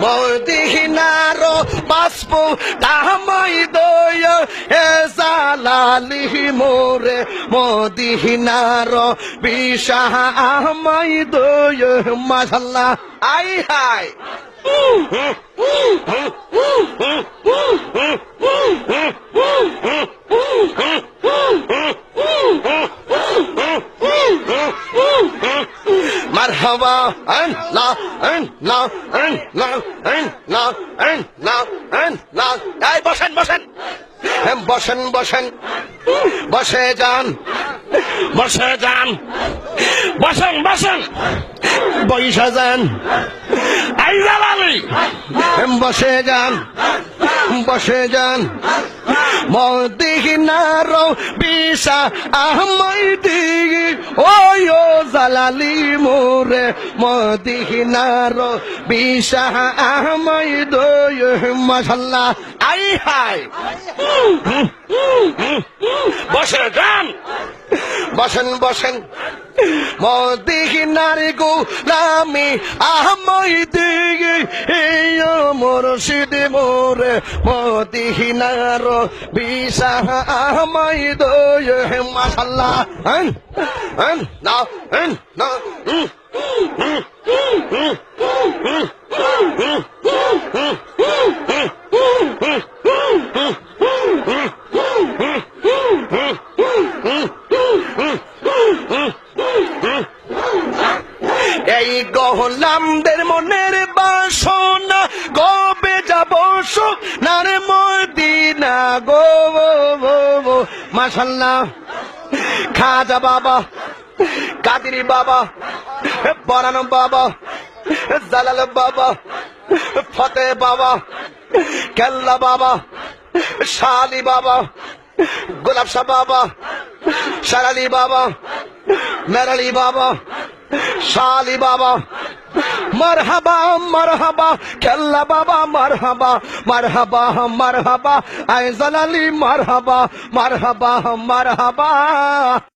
মদিনার বাষ্প তামাই দয় হে জালালি মোরে মদিনার বিশাহ আমাই দয় মাশাআল্লাহ আই হাই মারহাবা আল্লাহ আল্লাহ আল্লাহ আল্লাহ আল্লাহ আল্লাহ এই বসেন বসেন বসেন বসেন বসে যান বসে যান বসেন বসেন বইসা যান আই জালালি বসে যান বসে যান মদিনার বিশা আমাই দিগি ওই ও জালালি মোরে মদিনার বিশা আমাই দয় মাশাআল্লাহ আই হাই বসে যান বসেন বসেন মদিনার গোলামি আমাই দিগি মুর্শিদ মোরে মদিনার বিশা আমাই দয় মাশাআল্লাহ না না এই গোলামদের মনের বাসনা কবে যাব সোনার মদিনা গো মাশাআল্লাহ খাজা বাবা কাদের বাবা বরান বাবা জালাল বাবা ফতে বাবা কেল্লা বাবা শালি বাবা গোলাপ শাহ বাবা শারালি বাবা মেরালি বাবা শালি বাবা মারহাবা মারহাবা কেল্লা বাবা মারহাবা মারহাবা মারহাবা আই জালালি মারহাবা মারহাবা মারহাবা